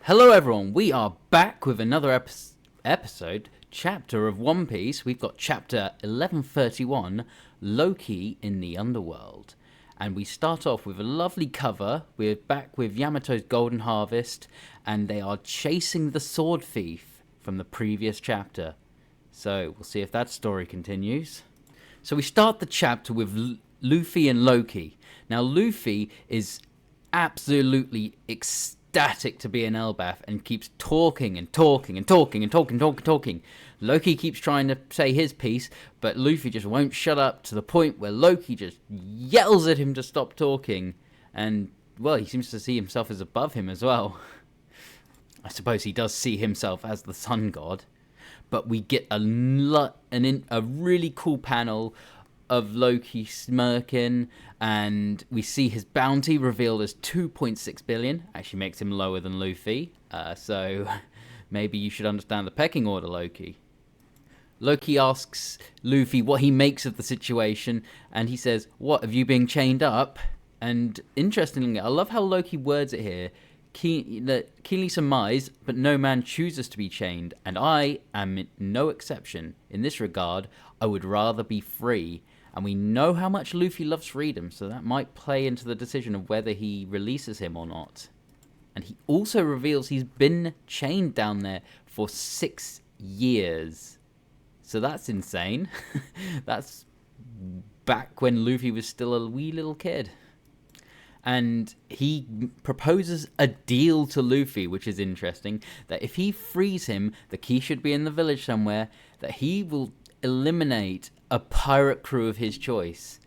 Hello everyone, we are back with another episode, chapter of One Piece. We've got chapter 1131, Loki in the Underworld. And we start off with a lovely cover. We're back with Yamato's Golden Harvest, and they are chasing the sword thief from the previous chapter. So we'll see if that story continues. So we start the chapter with Luffy and Loki. Now Luffy is absolutely ecstatic to be in Elbaf and keeps talking. Loki keeps trying to say his piece, but Luffy just won't shut up, to the point where Loki just yells at him to stop talking. And, well, he seems to see himself as above him as well. I suppose he does see himself as the sun god. But we get a really cool panel of Loki smirking, and we see his bounty revealed as 2.6 billion. Actually makes him lower than Luffy, so maybe you should understand the pecking order, Loki. Loki asks Luffy what he makes of the situation, and he says, "What, have you been chained up?" And interestingly, I love how Loki words it here. Keenly surmised, but no man chooses to be chained, and I am no exception. In this regard, I would rather be free. And we know how much Luffy loves freedom, so that might play into the decision of whether he releases him or not. And he also reveals he's been chained down there for 6 years. So that's insane. That's back when Luffy was still a wee little kid. And he proposes a deal to Luffy, which is interesting, that if he frees him, the key should be in the village somewhere, that he will eliminate a pirate crew of his choice.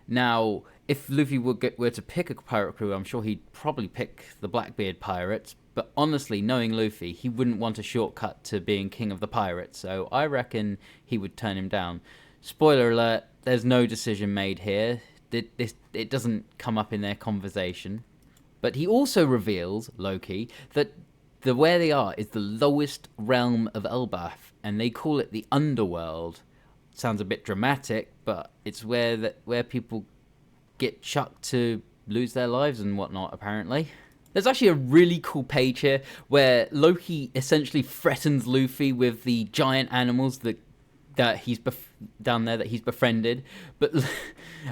Now, if Luffy were to pick a pirate crew, I'm sure he'd probably pick the Blackbeard pirates, but honestly, knowing Luffy, he wouldn't want a shortcut to being king of the pirates, so I reckon he would turn him down. Spoiler alert, there's no decision made here. It doesn't come up in their conversation. But he also reveals, Loki, that where they are is the lowest realm of Elbaf, and they call it the Underworld. Sounds a bit dramatic, but it's where people get chucked to lose their lives and whatnot, apparently. There's actually a really cool page here where Loki essentially threatens Luffy with the giant animals that he's down there that he's befriended,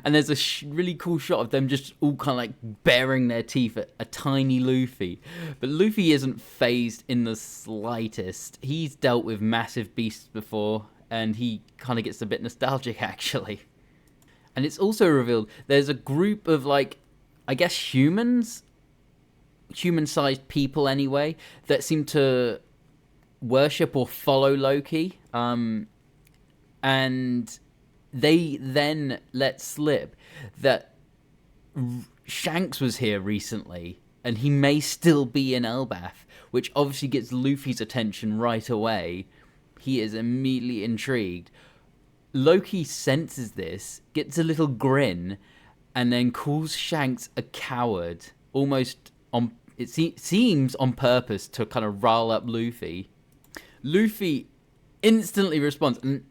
and there's a really cool shot of them just all kind of like baring their teeth at a tiny Luffy. But Luffy isn't fazed in the slightest. He's dealt with massive beasts before, and he kind of gets a bit nostalgic, actually. And it's also revealed there's a group of, like, I guess human-sized people anyway, that seem to worship or follow Loki. And they then let slip that Shanks was here recently, and he may still be in Elbaf, which obviously gets Luffy's attention right away. He is immediately intrigued. Loki senses this, gets a little grin, and then calls Shanks a coward, almost seems on purpose to kind of rile up Luffy. Luffy instantly responds, and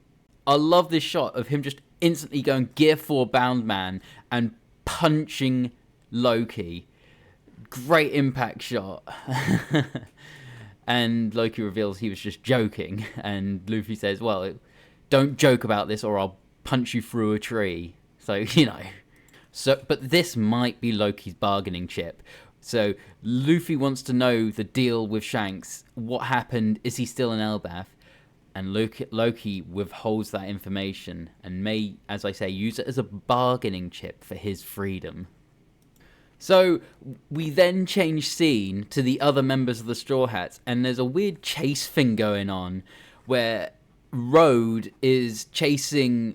I love this shot of him just instantly going Gear 4 bound man and punching Loki. Great impact shot. And Loki reveals he was just joking, and Luffy says, well, don't joke about this or I'll punch you through a tree. So, you know. But this might be Loki's bargaining chip. So Luffy wants to know the deal with Shanks. What happened? Is he still in Elbaf? And Loki withholds that information and may, as I say, use it as a bargaining chip for his freedom. So we then change scene to the other members of the Straw Hats, and there's a weird chase thing going on where Road is chasing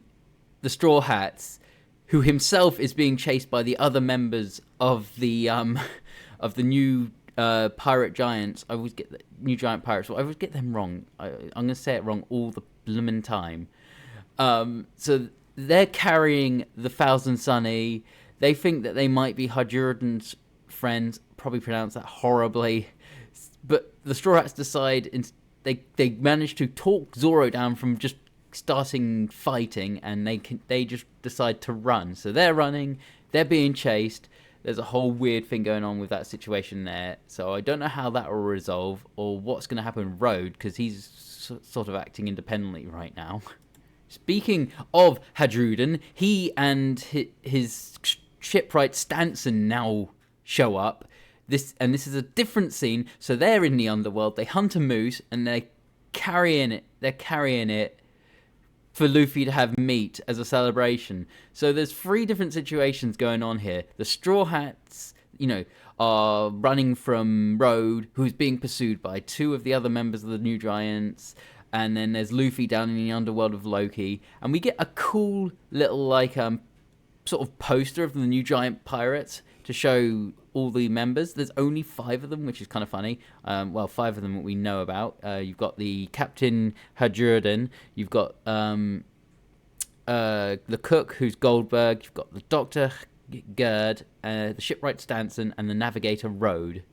the Straw Hats, who himself is being chased by the other members of the new pirate giants. I always get the new giant pirates. Well, I always get them wrong. I'm going to say it wrong all the bloomin' time. So they're carrying the Thousand Sunny. They think that they might be Hajuridan's friends. Probably pronounce that horribly. But the Straw Hats decide they manage to talk Zoro down from just starting fighting, and they just decide to run. So they're running. They're being chased. There's a whole weird thing going on with that situation there. So I don't know how that will resolve or what's going to happen with Road, because he's sort of acting independently right now. Speaking of Hadruden, he and his shipwright Stanson now show up. This is a different scene. So they're in the underworld. They hunt a moose and they're carrying it for Luffy to have meat as a celebration. So there's 3 different situations going on here. The Straw Hats, are running from Road, who's being pursued by 2 of the other members of the New Giants. And then there's Luffy down in the underworld of Loki. And we get a cool little, sort of poster of the New Giant pirates to show all the members. There's only 5 of them, which is kind of funny. 5 of them that we know about. You've got the Captain Hadruden. You've got the cook, who's Goldberg. You've got the Doctor Gerd, the shipwright Stanson, and the navigator Road.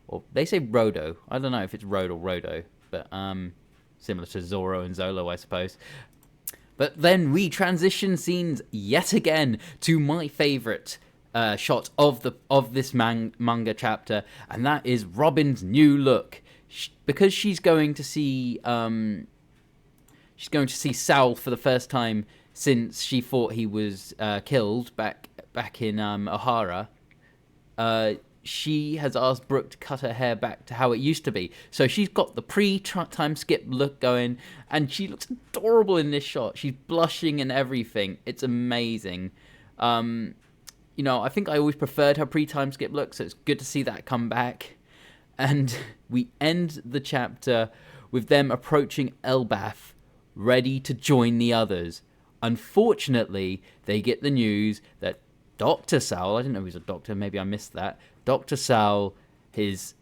Or they say Rodo. I don't know if it's Road or Rodo, but similar to Zoro and Zolo, I suppose. But then we transition scenes yet again to my favourite shot of this manga chapter, and that is Robin's new look. Because she's going to see Sal for the first time since she thought he was killed back in Ohara. She has asked Brooke to cut her hair back to how it used to be. So she's got the pre-Timeskip look going, and she looks adorable in this shot. She's blushing and everything. It's amazing. I think I always preferred her pre-Timeskip look, so it's good to see that come back. And we end the chapter with them approaching Elbaf, ready to join the others. Unfortunately, they get the news that Dr. Sal, I didn't know he was a doctor, maybe I missed that. Dr. Sal, he's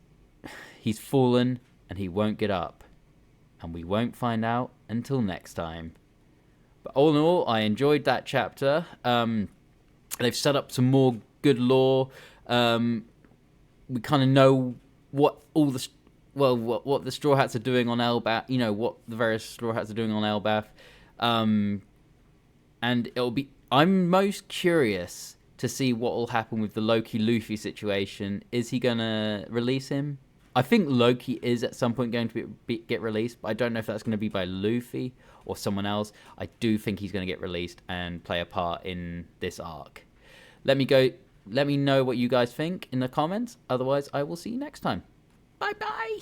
fallen and he won't get up. And we won't find out until next time. But all in all, I enjoyed that chapter. They've set up some more good lore. We kind of know what the Straw Hats are doing on Elbaf. What the various Straw Hats are doing on Elbaf. And I'm most curious to see what will happen with the Loki-Luffy situation. Is he going to release him? I think Loki is at some point going to get released, but I don't know if that's going to be by Luffy or someone else. I do think he's going to get released and play a part in this arc. Let me know what you guys think in the comments. Otherwise, I will see you next time. Bye-bye!